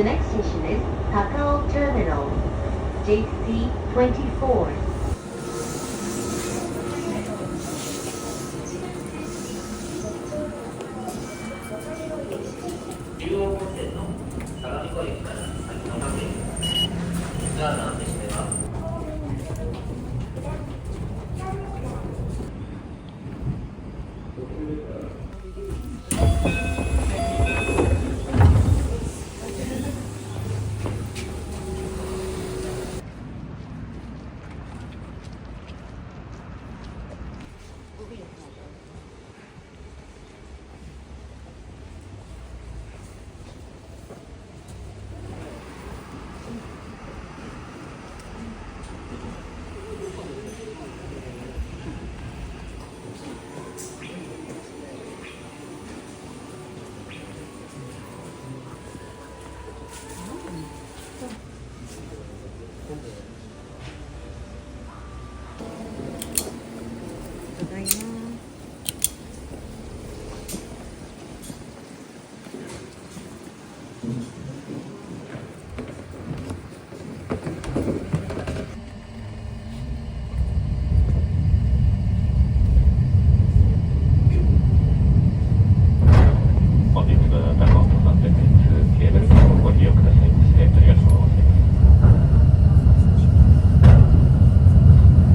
The next station is Takao Terminal, JC24. 中央本線の相模湖駅から先の各駅ツアーの案内してます。ただいま。本日は高尾登山電鉄ケーブルカーをご利用くださいましてありがとうございます。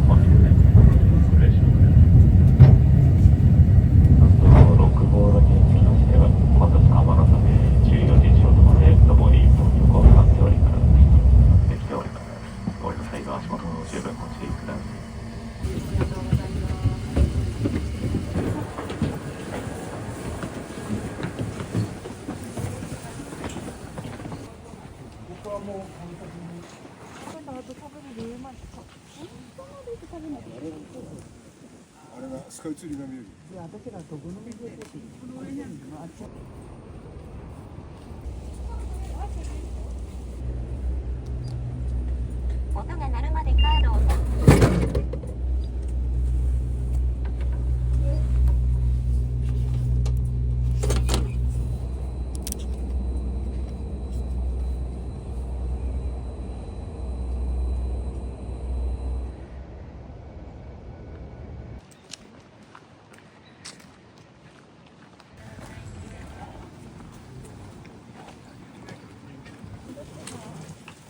本日失礼します。6号路につきましては混雑緩和のため14時ちょうどまで上りと横3通りからできております。お降りの際は足元を十分ご注意ください。あれがスカイツリーが見える。いや、私らどこの店でこの上にあっち。音が鳴るまでカードを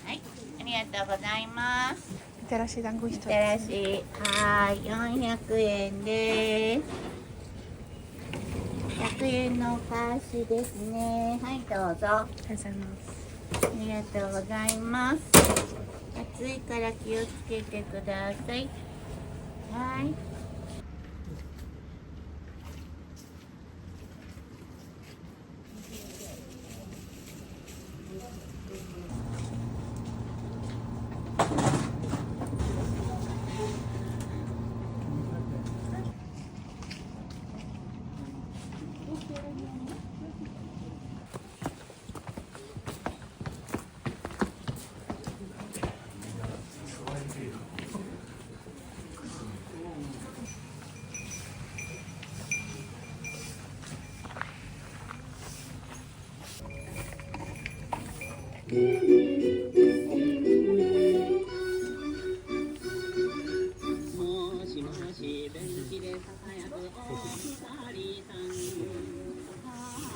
はい、ありがとうございます。みたらし団子一つ。みたらし、はい、400円です。100円のお菓子ですね。はい、どうぞ。ありがとうございます。ありがとうございます。暑いから気をつけてください。はい。もしもし便器でささやくお光さん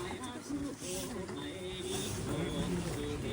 早くお帰りを告げる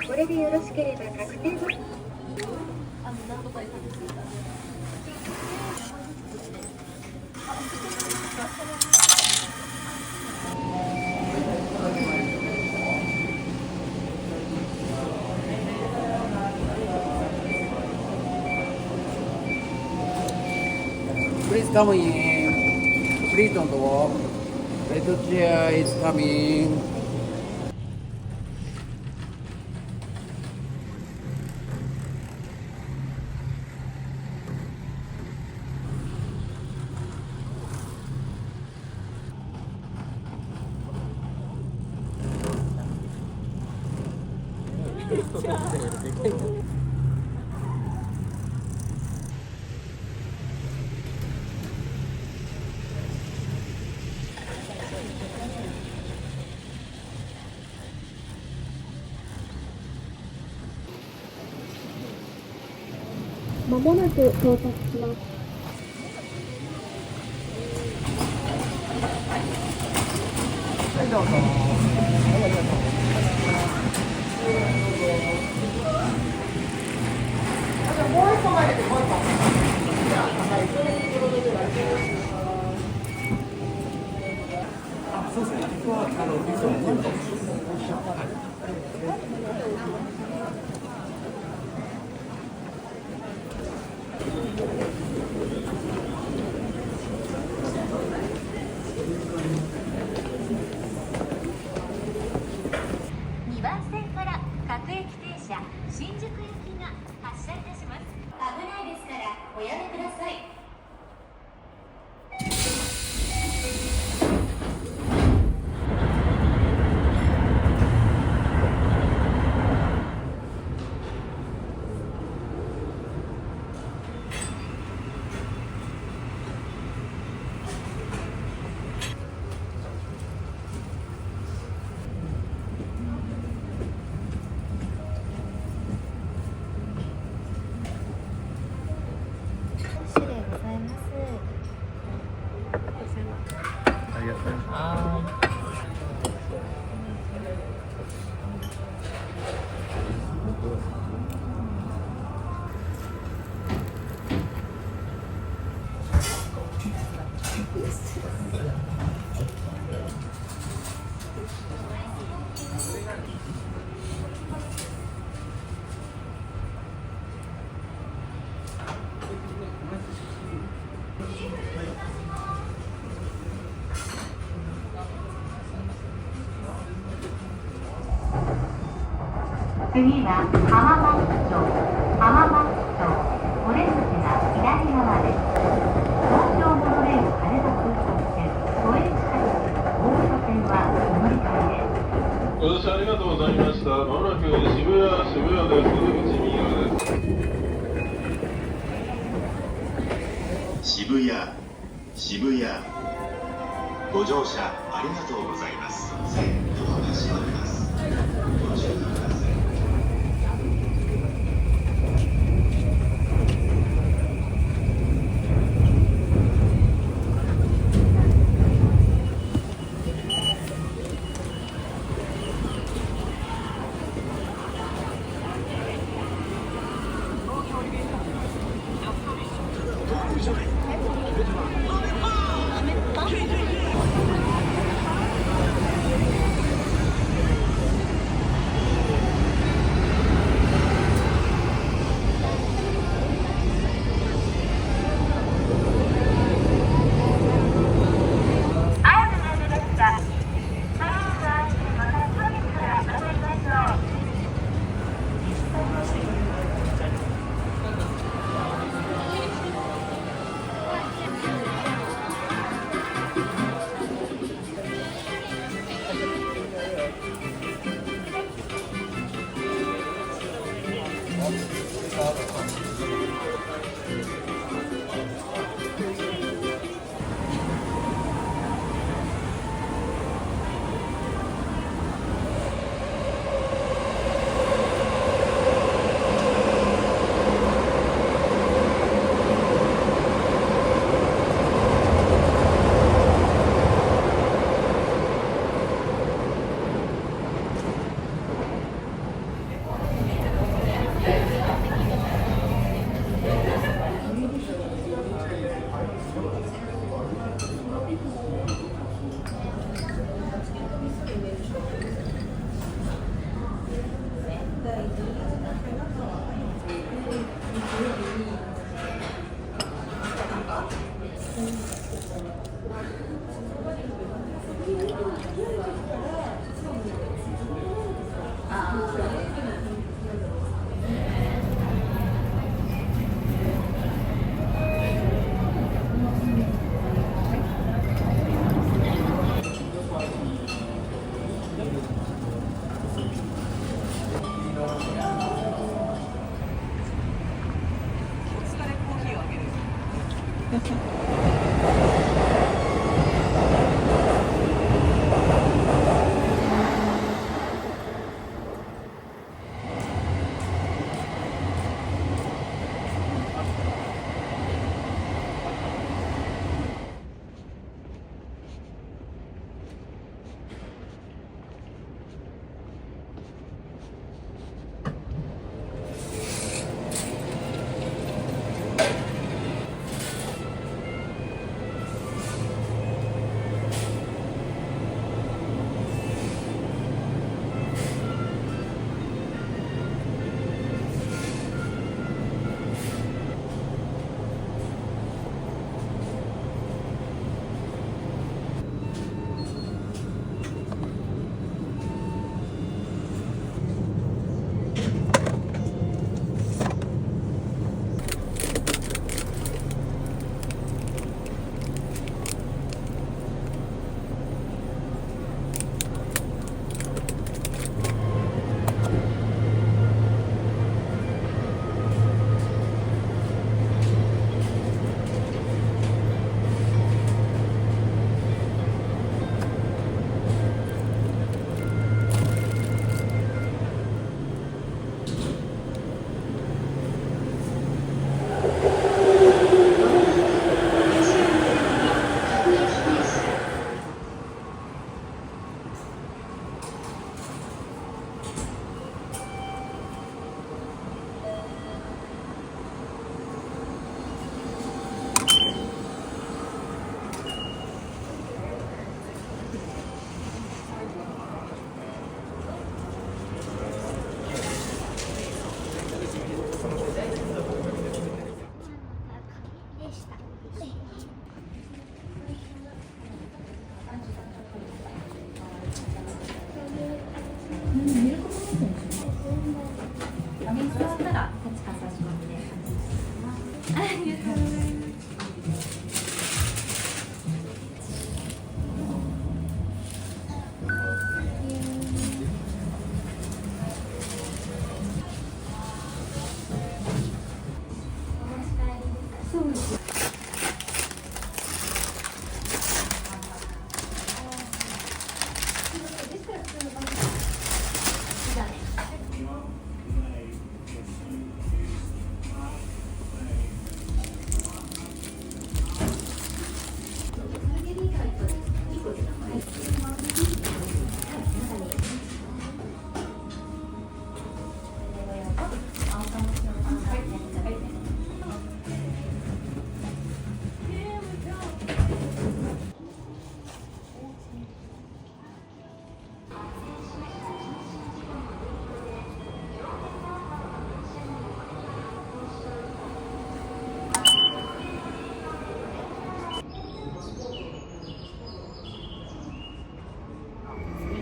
これでよろしければ確定ボPlease come in. Please don't walk. Red chair is coming. まもなく到着します。2番線から各駅停車新宿行きが発車いたします。危ないですからおやめください。失礼ございます。ありがとうございます。次は浜松町、オレンジが左側です。東京モノレール羽田空港線、都営地下鉄大阪線はお乗り換えです。ご乗車ありがとうございました。まもなく渋谷です。出口右側です。渋谷。ご乗車ありがとうございます。線路が閉まります。ご注意ください。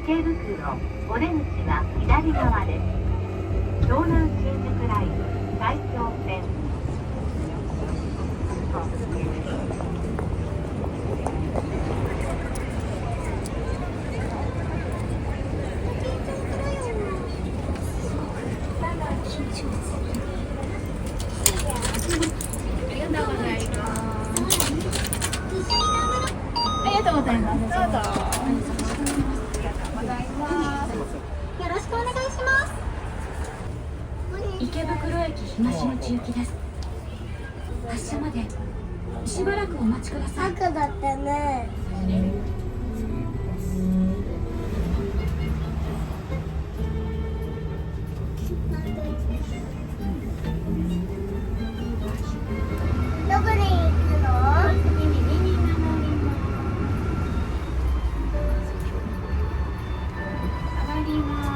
池袋お出口は左側です。湘南新宿ライン埼京線池袋駅東口行きです。発車までしばらくお待ちください。赤だったね。どこに行くの？次に右に曲がります。上がります。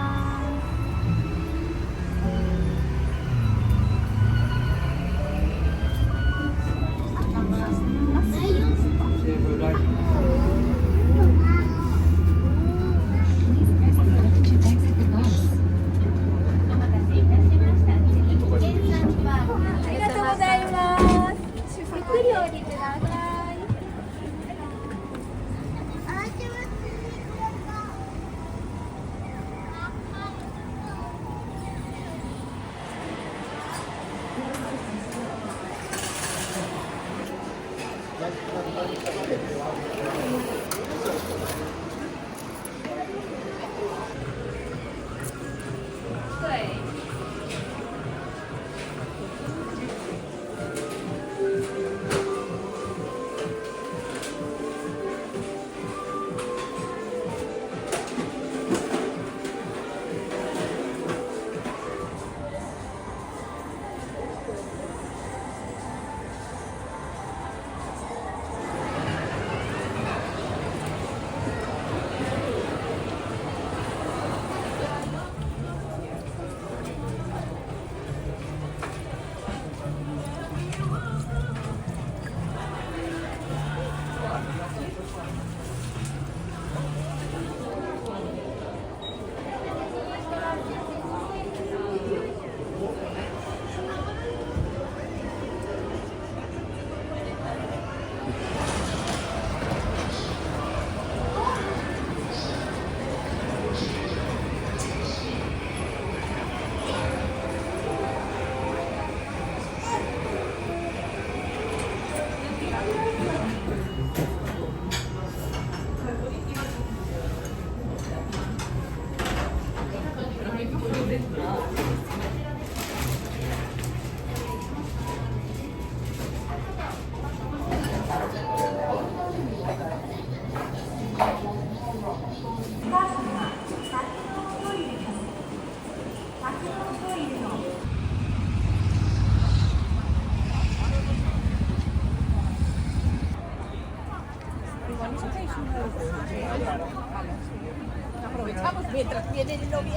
Aprovechamos mientras viene el novio.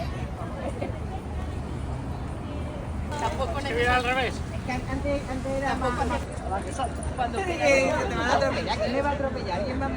Tampoco necesito. Al revés. Antes era más. Cuando te van a atropellar, ¿quién me va a atropellar? ¿Quién va a.?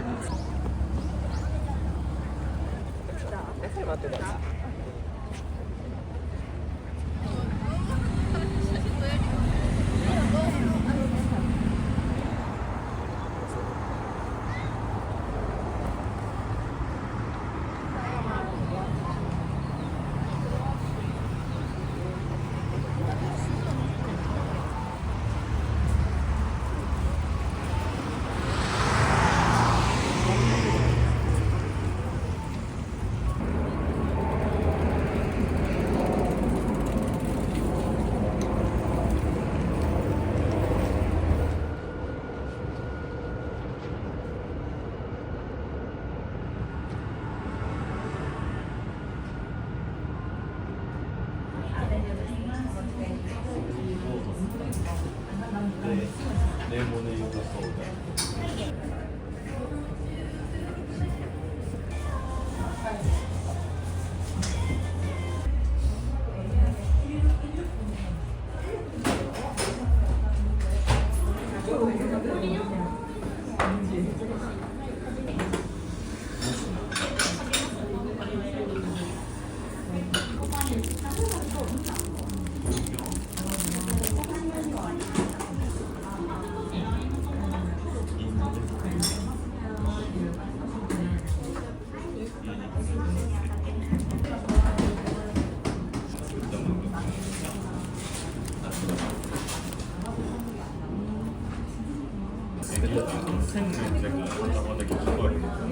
線だけ頭だけ聞こえるのかな。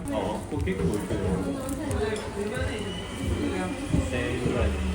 あ、ここ結構いくよ。1000円ぐらいで。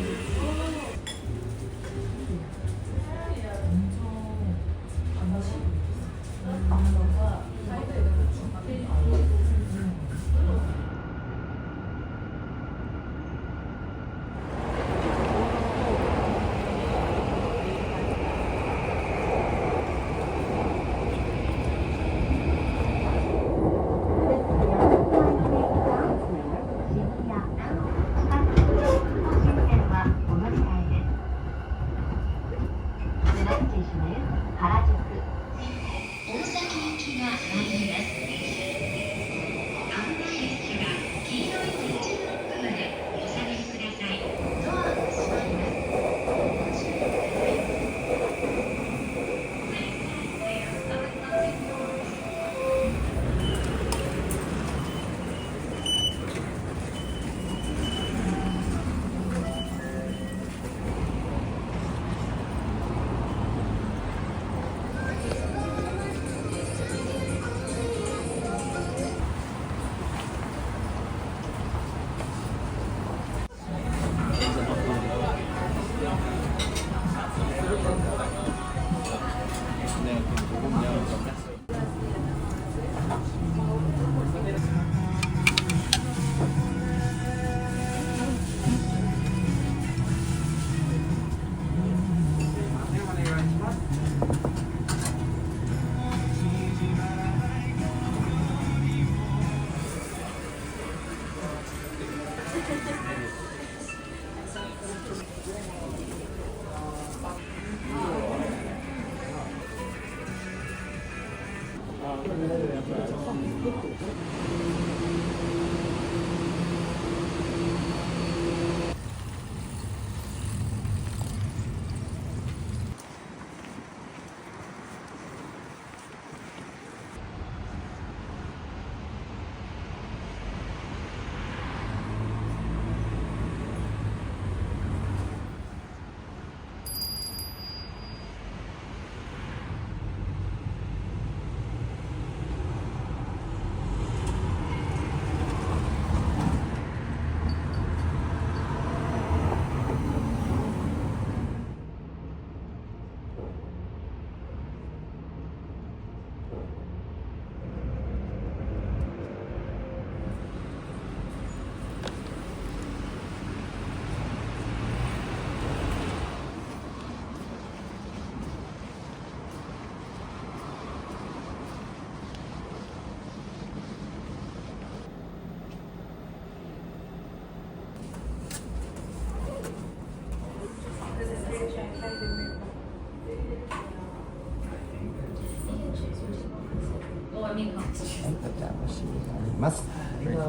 ます。どうぞ。ど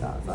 うぞ。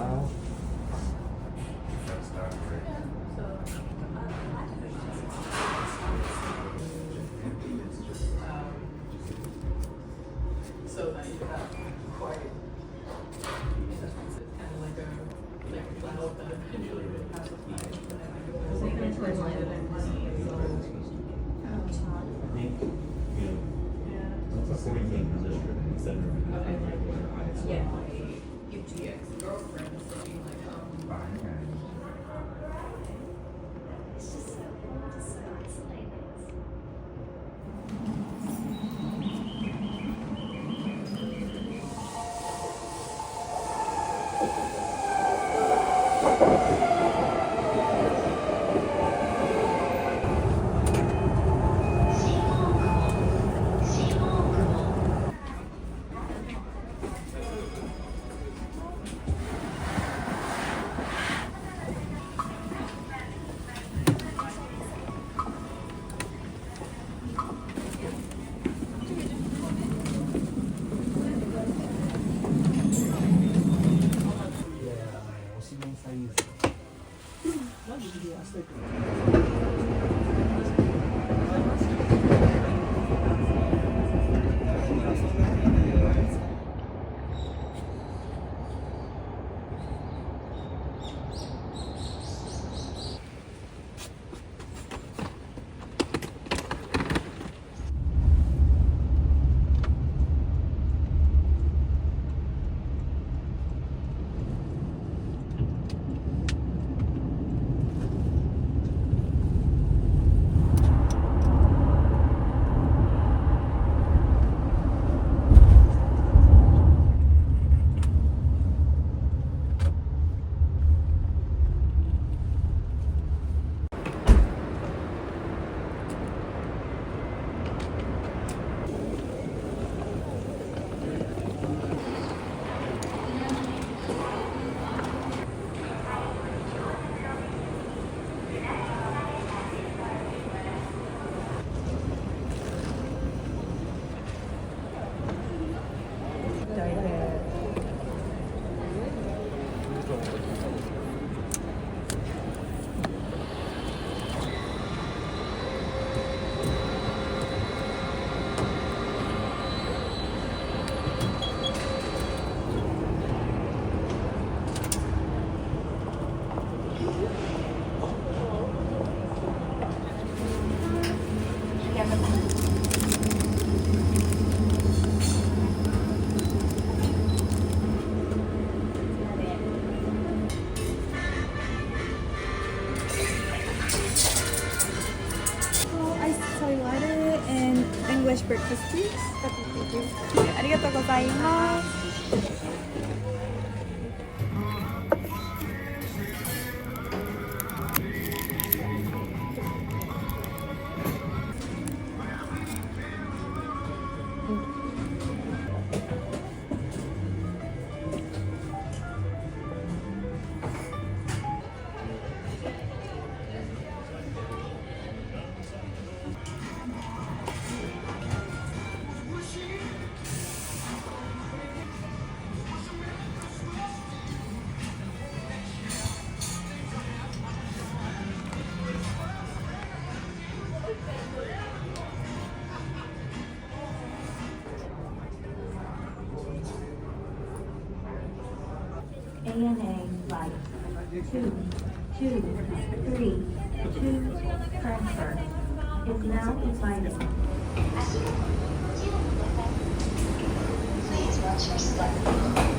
French breakfast please. ありがとうございます。ANA Flight 223 to Frankfurt is now invited. Please watch your step.